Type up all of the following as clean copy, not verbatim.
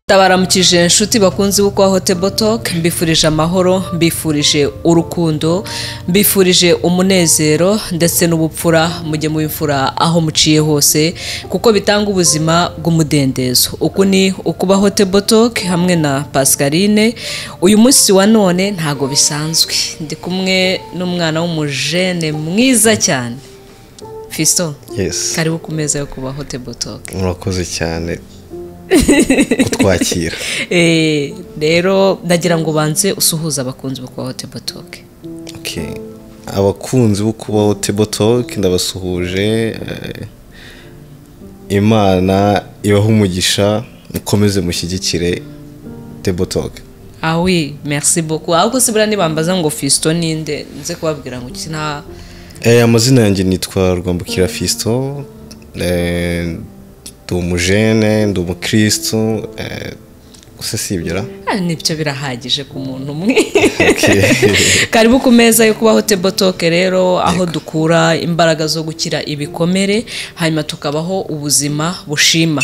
Tabaramukije inshuti bakunzi b'ukwa Hotable Talk, mbifurije amahoro, mbifurije urukundo, mbifurije umunezero ndetse n'ubupfura mujye mu bifura aho muciye hose kuko bitanga ubuzima bw'umudendezo. Uku ni ukuba Hotable Talk hamwe na Pascaline. Uyu munsi wa none ntago bisanzwe, ndi kumwe n'umwana w'umujene mwiza cyane. Fisto, yes. Karibu ku meza yo kuba Hotable Talk. Murakoze cyane kutwakira. Rero ndagira ngo banze usuhuza abakunzi bo kuba Hotable Talk. Okay. Abakunzi bo kuba Hotable Talk ndabasuhuje. Imana ibaho umugisha, mukomeze mushyigikire Hotable Talk. Ah oui, merci beaucoup. Ahubwo sibura nibambaza ngo Fisto ninde, nze kubabwira ngo kina amazina yanjye nitwa Rwambukira Fisto. Ndi umujene, ndi umukristo, gusa sibyira nibyo birahagije ku muntu umwe. Karibu ku meza yo kuba Hotable Talk rero, aho dukura imbaraga zo gukira ibikomere hanyuma tukabaho ubuzima bushima.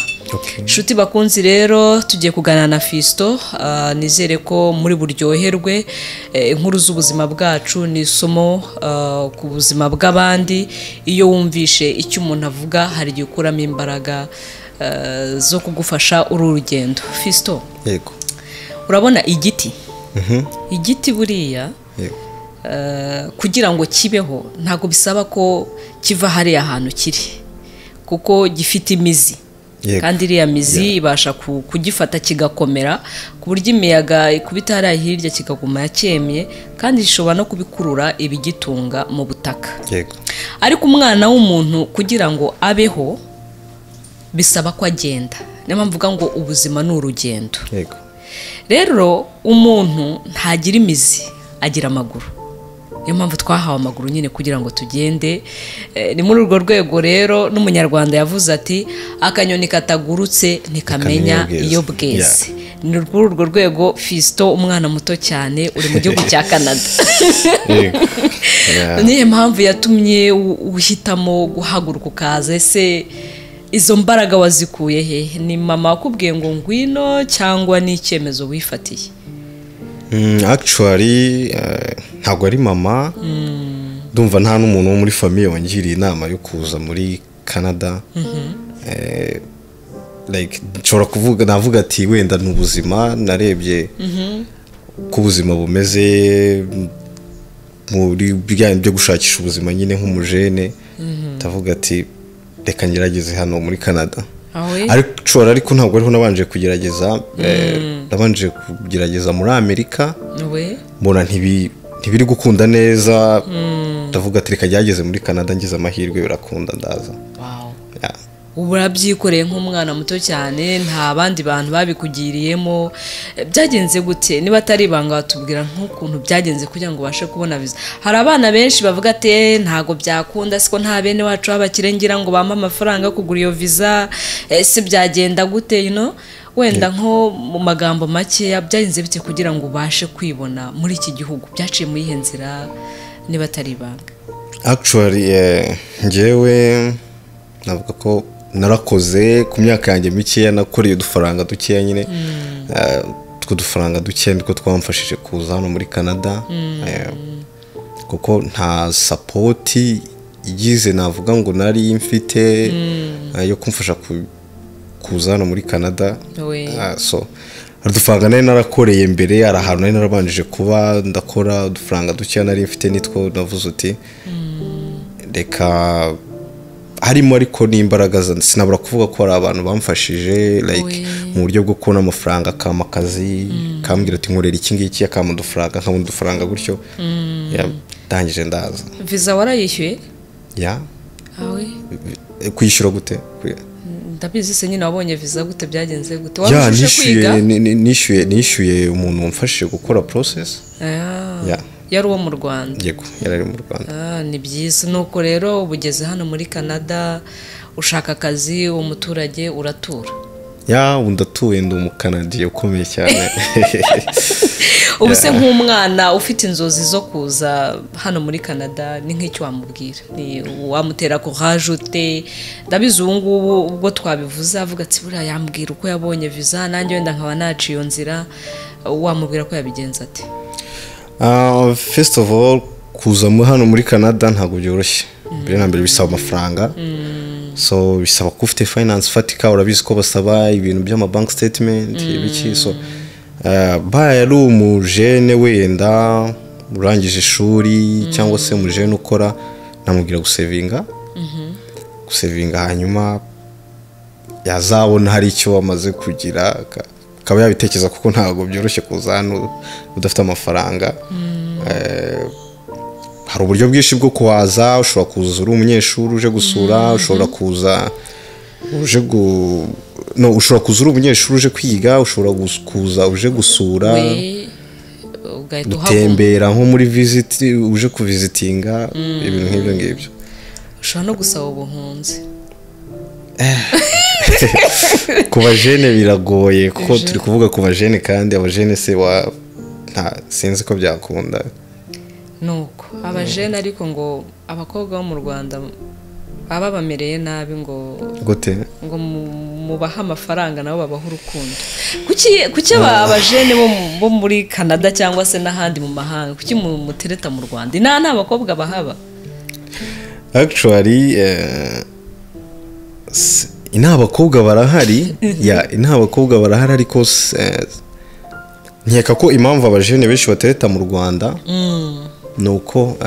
Inshuti bakunzi rero, tugiye kuganira na Fisto. Nizere ko muri buryoherwe. Inkuru z'ubuzima bwacu ni isomo ku buzima bw'abandi. Iyo wumvishe icyo umuntu avuga hari igihe ukuramo imbaraga zo kugufasha uru rugendo. Fisto, yego, urabona igiti igiti buriya kugira ngo kibeho ntago bisaba ko kiva hariya ahantu kiri, kuko gifite imizi. Kandi iriya mizi ibasha kugifata kigakomera ku buryo imiyaga ikubita hariya hirya kikaguma yacyemye, kandi ishobora no kubikurura ibigitunga mu butaka. Ariko umwana w'umuntu kugira ngo abeho bisaba ko agenda. Niyo mpamvu mvuga ngo ubuzima ni urugendo. Rero umuntu ntagira imizi, agira amaguru. Niyo mpamvu twahawe amaguru nyine kugira ngo tugende. Ni muri urwo rwego rero n'umunyarwanda yavuze ati akanyoni katagurutse ntikamenya iyo bweze. Ni muri urwo rwego Fisto, umwana muto cyane uri mu gihugu cya Canada. Niyo mpamvu yatumye uhitamo guhaguruka ukaza. Ese izo mbaraga wazikuye he? Ni mama wakubwiye ngo ngwino cyangwa ni icyemezo wifatiye? Actually ntabwo ari mama. Ndumva nta n'umuntu wo muri famille wangiriye inama yo kuza muri Canada. Like nshobora kuvuga, navuga ati wenda n'ubuzima narebye ko ubuzima bumeze muri bijyanye byo gushakisha ubuzima nyine nk'umujene. Ndavuga ati reka ngerageze hano muri Canada. Ariko ntabwo ariho nabanje kugerageza. Nabanje kugerageza muri Amerika. Mbona ntibiri gukunda neza. Ndavuga ati reka gerageze muri Canada, ngize amahirwe birakunda ndaza. Ubu urabyikoreye nk'umwana muto cyane, nta bandi bantu babikugiriyemo. Byagenze gute? Niba atari ibanga watubwira nk'ukuntu byagenze kugira ngo ubashe kubona visa. Hari abana benshi bavuga ati ntago byakunda, siko nta bene wacu babakirengira ngo bampa amafaranga kugura iyo visa. Ese byagenda gute? Wenda nko mu magambo make byagenze bite kugira ngo ubashe kwibona muri iki gihugu? Byaciye muri ihe nzira niba atari ibanga? Actually njyewe navuga ko narakoze ku myaka yanjye mikeya, nakoreye udufaranga dukeya nyine. Two dufaranga dukeya niko twamfashije kuza hano muri Canada. Kuko nta support igize navuga ngo nari mfite yo kumfasha kuza hano muri Canada. So udufaranga nari narakoreye mbere, ari ahantu nari narabanjije kuba ndakora udufaranga dukeya nari mfite, nitwo navuze uti reka harimo. Ariko n'imbaraga sinabura kuvuga ko hari abantu bamfashije like mu buryo bwo kubona amafaranga, kama akazi kambwira ati nkorera iki ngiki, akama udufaranga nkabona udufaranga gutyo. Ndangije ndaza. Visa warayishyuye? Kwishyura gute? Ndabizi se nyine wabonye visa gute, byagenze gute? Warushe kwiga? Nishyuye umuntu wamfashije gukora process. Yari uwo mu Rwanda? Yego, yari mu Rwanda. Ni byiza. Nuko rero ubugeze hano muri Canada, ushaka akazi, umuturage uratura? ya undatuye ndi umukanadiye ukomeye cyane. ubu se nk'umwana ufite inzozi zo kuza hano muri Canada ni nk'icyo wamubwira, ni wamutera courage ute? ndabizi ubu ngubu ubwo twabivuze avuga ati buriya yambwira uko yabonye visa nanjye wenda nkaba naciye iyo nzira, wamubwira ko yabigenza ate? First of all, kuza hano muri Canada ntabwo byoroshye. Mbere na mbere bisaba amafaranga, so bisaba ko ufite finance fatika, urabizi ko basaba ibintu by'ama bank statement ibiki. So baye ari umujene wenda urangije ishuri cyangwa se umujene ukora, namubwira gusevinga, gusevinga hanyuma yazabona hari icyo wamaze kugira akaba yabitekereza, kuko ntabwo byoroshye kuza hano udafite amafaranga. Hari uburyo bwinshi bwo kuhaza, ushobora kuza uri umunyeshuri uje gusura, ushobora kuza ushobora kuza uri umunyeshuri uje kwiga, ushobora kuza uje gusura, gutembera nko muri visit, uje kuvisitinga ibintu nk'ibyo ngibyo. ushobora no gusaba ubuhunzi. Ku bajene biragoye kuko turi kuvuga ku bajene, kandi abajene se sinzi ko byakunda. Nuko abajene ariko ngo abakobwa bo mu Rwanda baba bamereye nabi, ngo gute? ngo mubaha amafaranga nabo babaha urukundo. Kuki abajene bo muri Canada cyangwa se n'ahandi mu mahanga, kuki mutereta mu Rwanda? Nta abakobwa bahaba actually. Ina abakobwa barahari, ina abakobwa barahari, ariko nkeka ko impamvu abajene benshi batereta mu Rwanda nuko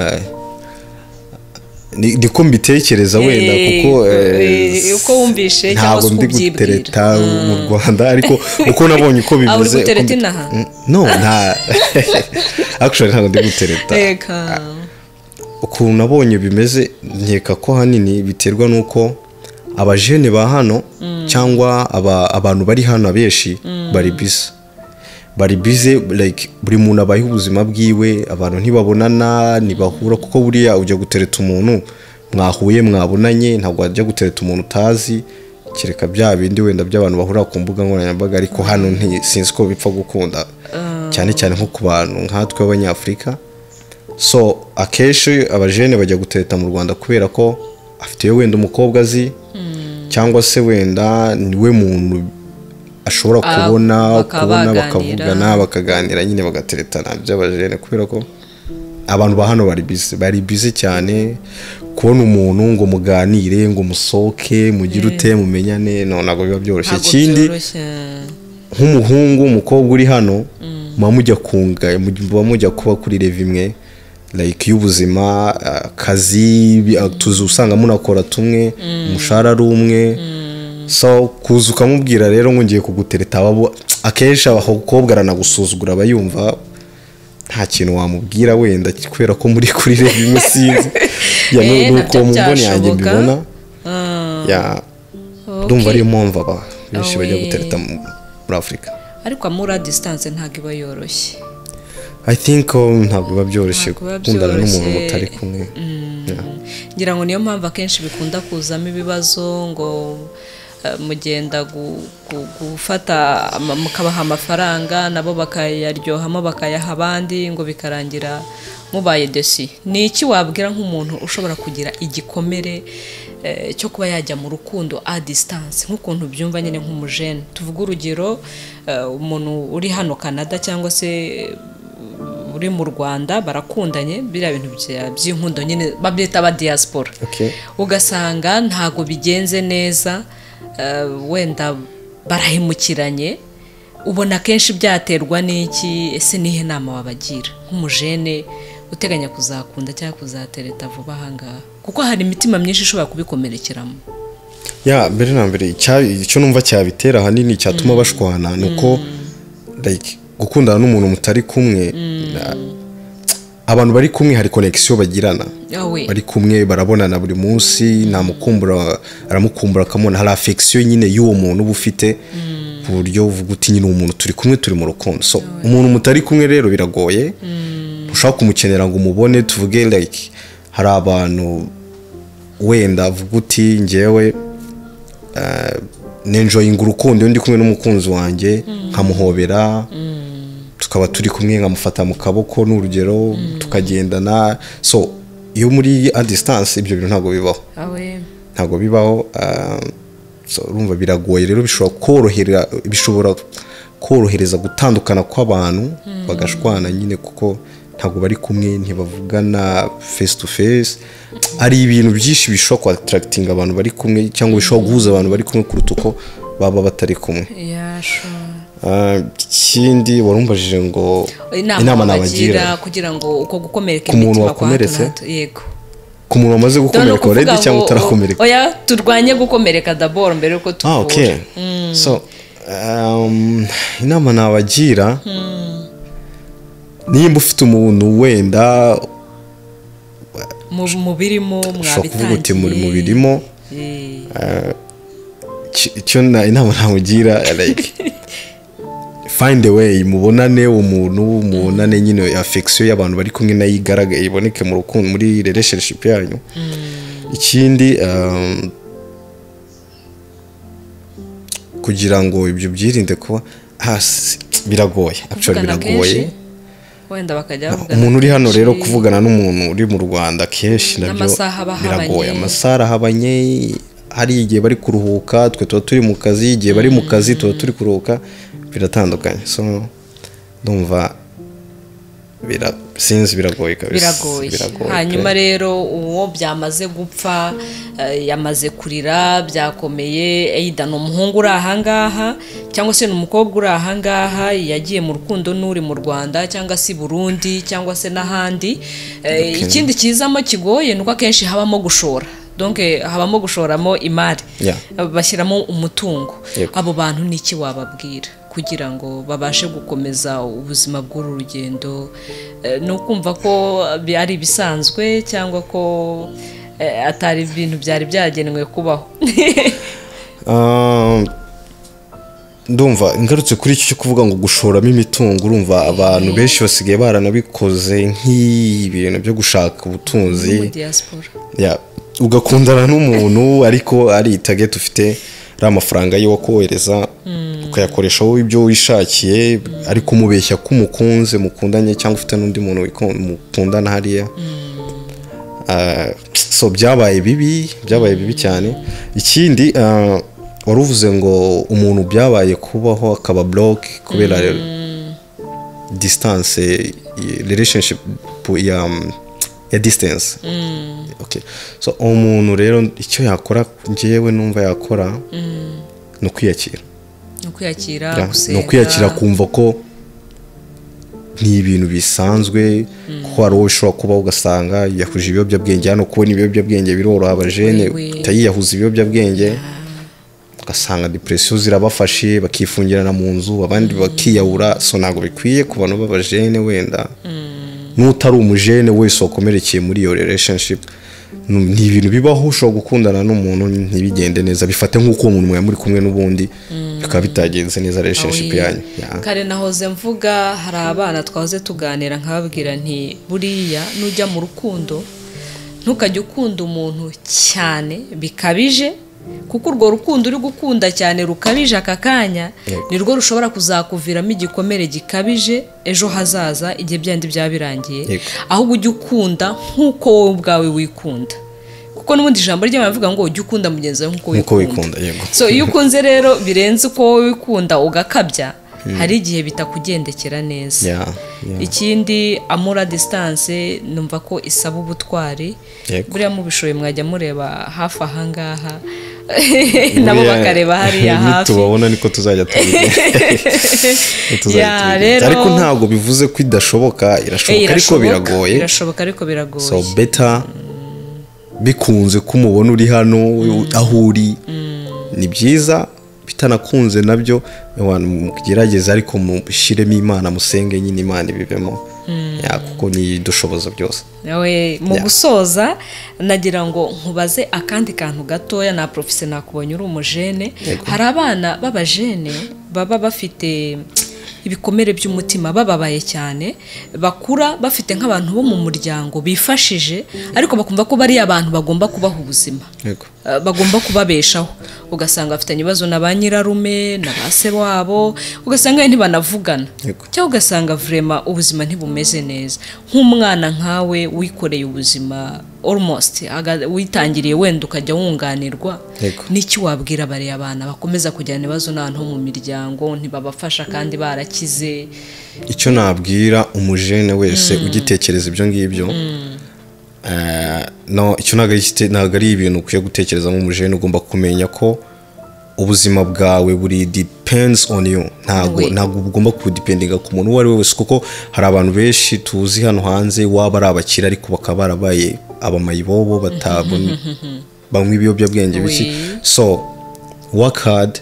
ndiko mbitekereza wenda, kuko uko wumvishe cyangwa se kubyibwira mu Rwanda, ariko uko nabonye uko bimeze. No, actually ntabwo ndi gutereta. Ukuntu nabonye bimeze, nkeka ko hanini biterwa nuko abajene ba hano cyangwa abantu bari hano abenshi bari busy like buri muntu abaye ubuzima bwiwe, abantu ntibabonana, ntibahura, kuko buriya ujya gutereta umuntu mwahuye mwabonanye, ntabwo wajya gutereta umuntu utazi, kereka bya bindi wenda by'abantu bahura ku mbuga nkoranyambaga. Ariko hano sinzi ko bipfa gukunda, cyane cyane nko ku bantu nkatwe b'Abanyafurika. So akenshi abajene bajya gutereta mu Rwanda kubera ko afite wenda umukobwa azi, cyangwa se wenda niwe muntu ashobora kubona bakavugana bakaganira nyine bagateretana by'abajene, kubera ko abantu ba hano bari busy cyane. Kubona umuntu ngo muganire, ngo musoke, mugire ute, mumenyane, ntabwo biba byoroshye. Ikindi nk'umuhungu umukobwa uri hano mujya kuba kuri level imwe like y'ubuzima, akazi tuzi usanga munakora tumwe, umushahara ari umwe. So kuza ukamubwira rero ngo ngiye kugutereta, akenshi abakobwa aranagusuzugura, abayumva nta kintu wamubwira wenda, kubera ko muri kuri level imwe. Sinzi nuko mu mboni yanjye mbibona. Ndumva ari impamvu benshi bajya gutereta muri Afurika. Ariko muri distance ntabwo iba yoroshye. I think ntabwo biba byoroshye gukundana n'umuntu mutari kumwe. Ngira ngo niyo mpamvu akenshi bikunda kuzamo ibibazo, ngo mugenda gufata mukabaha amafaranga nabo bakayaryohamo bakayaha abandi, ngo bikarangira mubaye desi. Ni iki wabwira nk'umuntu ushobora kugira igikomere cyo kuba yajya mu rukundo a distance, nk'ukuntu byumva nyine nk'umujene? Tuvuga urugero, umuntu uri hano Canada cyangwa se uri mu Rwanda, barakundanye, biriya bintu by'inkundo nyine babyita aba diaspora. Ugasanga ntago bigenze neza, wenda barahimukiranye, ubona kenshi byaterwa n'iki? Ese nihe nama wabagira nk'umujene uteganya kuzakunda cyangwa kuzatereta vuba ahangaha, kuko hari imitima myinshi ishobora kubikomerekeramo? Mbere na mbere icyo numva cyabitera hanini cyatuma bashwana nuko like gukundana n'umuntu mutari kumwe, abantu bari kumwe hari connection bagirana, bari kumwe barabonana buri munsi, namukumbura aramukumbura, akamona hari affection nyine y'uwo muntu uba ufite, ku buryo uvuga uti nyine umuntu turi kumwe, turi mu rukundo. So umuntu mutari kumwe rero biragoye, ushaka kumukenera ngo umubone. Tuvuge like hari abantu wenda avuga uti njyewe nenjoyinga urukundo iyo ndi kumwe n'umukunzi wanjye nkamuhobera tukaba turi kumwe nkamufata mu kaboko n'urugero tukagendana. So iyo muri a distance ibyo bintu ntabwo bibaho so urumva biragoye rero bishobora korohereza gutandukana kw'abantu bagashwana nyine kuko ntabwo bari kumwe ntibavugana face to face. Ari ibintu byinshi bishobora ku attracting abantu bari kumwe cyangwa bishobora guhuza abantu bari kumwe kuruta uko baba batari kumwe. Ikindi warumbajije ngo inama nabagira kugira ngo uko gukomereka imitima kwa hato yego ku muntu wamaze gukomereka already cyangwa utarakomereka. Oya turwanye gukomereka d'abord mbere yuko tuvura. Okay. So inama nabagira nimba ufite umuntu wenda mu birimo mwabitangiye mu birimo icyo inama namugira like find a way mubonane umuntu mubonane nyine affection y'abantu bari kumwe nayo igaragaye iboneke mu rukundo muri relationship yanyu. Ikindi kugira ngo ibyo byirinde kuba biragoye wenda bakajya bavugana. Umuntu uri hano rero kuvugana n'umuntu uri mu Rwanda kenshi nabyo biragoye. Amasaha ahabanye hari igihe bari kuruhuka twe tuba turi mu kazi, igihe bari mu kazi tuba turi kuruhuka, biratandukanye. So ndumva sinzi biragoye kabisa. Hanyuma rero uwo byamaze gupfa yamaze kurira byakomeye, either no muhungu uri ahangaha cyangwa se n'umukobwa uri ahangaha yagiye mu rukundo n'uri mu Rwanda cyangwa se Burundi cyangwa se n'ahandi. Ikindi kizamo kigoye nuko akenshi habamo gushora, donc habamo gushoramo imari, bashyiramo umutungo. Abo bantu niki wababwira kugira ngo babashe gukomeza ubuzima bw'uru rugendo? No kumva ko ari ibisanzwe cyangwa ko atari ibintu byari byagenwe kubaho. Ndumva ingarutse kuri icyo kuvuga ngo gushoramo imitungo, urumva abantu benshi basigaye baranabikoze nk'ibintu byo gushaka ubutunzi mu diaspora. Ugakundana n'umuntu ariko ari target ufite ari amafaranga yo kohereza ukayakoresha wowe ibyo wishakiye ariko umubeshya ko umukunze mukundanye cyangwa ufite n'undi muntu mukundana hariya. So byabaye bibi cyane. Ikindi waruvuze ngo umuntu byabaye kubaho akaba block kubera distance relationship ya distance. Okay. So umuntu rero icyo yakora ngewe numva yakora no kwiyakira. No kwiyakira kumva ko ni ibintu bisanzwe ko hari uwo ushobora kuba ugasanga yahuje ibiyobyabwenge. Hano kubona ibiyobyabwenge biroroha abajene utayiyahuza ibiyobyabwenge ugasanga depression zirabafashe bakifungirana mu nzu abandi bakiyahura. So ntago bikwiye ku bantu b'abajene wenda n'utari umujene wese wakomerekeye muri iyo relationship. Ni ibintu bibaho, ushobora gukundana n'umuntu ntibigende neza, bifate nk'uko umuntu mwe muri kumwe n'ubundi bikaba bitagenze neza relationship yanyu. Kare nahoze mvuga hari abana twahoze tuganira nkababwira nti buriya nujya mu rukundo ntukajye ukunda umuntu cyane bikabije, kuko urwo rukundo uri gukunda cyane rukabije aka kanya nirwo rushobora kuzakuviramo igikomere gikabije ejo hazaza igihe byandi byabirangiye. Ahubwo ujye ukunda nk'uko wowe ubwawe wikunda, kuko n'ubundi ijambo ry'Imana rivuga ngo ujye ukunda mugenzi wawe nk'uko wikunda. So iyo ukunze rero birenze uko wowe wikunda ugakabya, hari igihe bitakugendekera neza. Ikindi amura distance numva ko isaba ubutwari. Buriya mubishoye mwajya mureba hafi ahangaha nabo bakareba hariya hafi tubabona niko tuzajya tubigenza. Ariko ntabwo bivuze ko idashoboka, irashoboka ariko biragoye. So better bikunze kumubona uri hano aho uri ni byiza, bitanakunze nabyo mugerageze ariko mushiremo Imana, musenge nyine Imana ibibemo kuko ni dushoboza byose. Mu gusoza nagira ngo nkubaze akandi kantu gatoya. Na professeur nakubonye uri umujene, hari abana b'abajene baba bafite ibikomere by'umutima bababaye cyane bakura bafite nk'abantu bo mu muryango bifashije ariko bakumva ko bari abantu bagomba kubaha ubuzima bagomba kubabeshaho ugasanga bafitanye ibibazo na ba nyirarume na ba se wabo ugasanga ntibanavugana cyangwa ugasanga vraiment ubuzima ntibumeze neza nk'umwana nkawe wikoreye ubuzima almost witangiriye wenda ukajya wunganirwa n'iki wabwira bari abana bakomeza kujyana ibibazo n'abantu mu miryango ntibabafasha kandi barakize icyo nabwira umujene wese ugitekereza ibyo ngibyo no icyo ntabwo ari ibintu ukwiye gutekereza nk'umujene ugomba kumenya ko ubuzima bwawe buri depends on you ntabwo ugomba kudependinga ku muntu uwo ari we wese kuko hari abantu benshi tuzi hano hanze waba ari abakire ariko bakaba barabaye abamayibobo batabona bamwe ibiyobyabwenge biki so work hard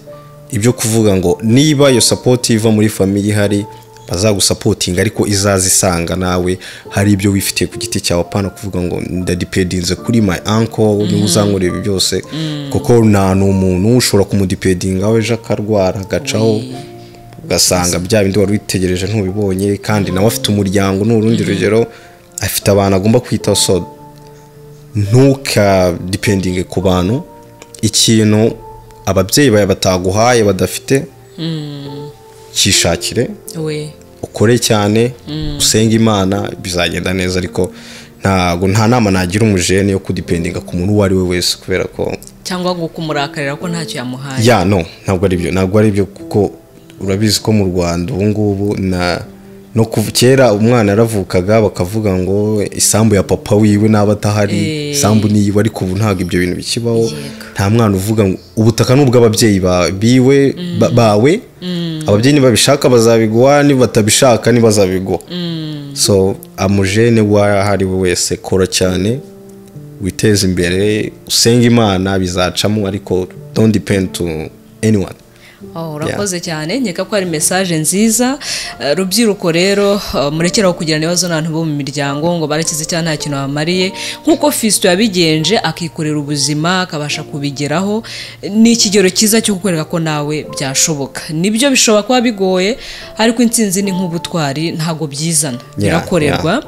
ibyo kuvuga ngo niba iyo support iva muri family hari bazagusapotinga ariko izazisanga nawe hari ibyo wifitiye ku giti cyawe apana kuvuga ngo ndadependinze kuri my uncle niwe uzankorera byose kuko nta n'umuntu ushobora kumudependinga we ejo akarwara agacaho ugasanga bya bindi wari witegereje ntubibonye kandi nawe afite umuryango n'urundi rugero afite abantu agomba kwitaho so ntukadependinge ku bantu ikintu ababyeyi bawe bataguhaye badafite cyishakire ukore cyane usenga Imana bizagenda neza ariko nta nama nagira umujene yo kudependinga ku muntu uwo ari we wese kubera ko cyangwa ngo kumurakarira ko ntacyo yamuhaye ntabwo ari byo kuko urabizi ko mu Rwanda ubu ngubu no kera umwana yaravukaga bakavuga ngo isambu ya papa wiwe n'aba atahari isambu niyiwe ariko ubu ntabwo ibyo bintu bikibaho nta mwana uvuga ngo ubutaka n'ubwo ababyeyi bawe ababyeyi nibabishaka bazabiguha nibatabishaka ntibazabiguha so amujene wahari we wese kora cyane witeze imbere usenga Imana bizacamo ariko don't depend to anyone urakoze cyane nkeka ko ari message nziza rubyiruko rero murekeraho kugira ibibazo n'abantu bo mu miryango ngo barakize cyane nta kintu bamariye nkuko Fisto yabigenje akikorera ubuzima akabasha kubigeraho ni ikigero cyiza cyo kukwereka ko nawe byashoboka nibyo bishobora kuba bigoye ariko intsinzi ni nk'ubutwari ntago byizana birakorerwa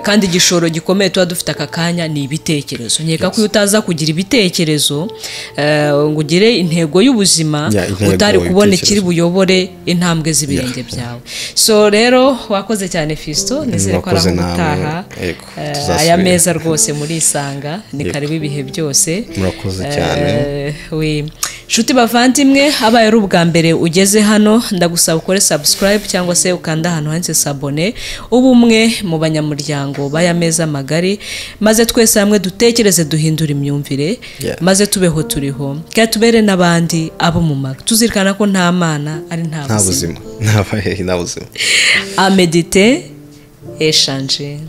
kandi igishoro gikomeye tuba dufite aka kanya ni ibitekerezo nkeka ko utaza kugira ibitekerezo ngo ugire intego y'ubuzima utari kubona ikiri buyobore intambwe z'ibirenge byawe so rero wakoze cyane Fisto nizere ko ari gutaha aya meza rwose muri Isanga ni karibu ibihe byose murakoze cyane Shuti bavandimwe abaye ari ubwa mbere ugeze hano ndagusaba ukore subscribe cyangwa se ukanda hano handitse s'abonner ubumwe mu banyamuryango baya meza magari maze twese hamwe dutekereze duhindura imyumvire maze tubeho turiho kandi tubere nabandi abo mu maga tuzirikana ko nta mana ari nta buzima nta buzima à méditer, échanger.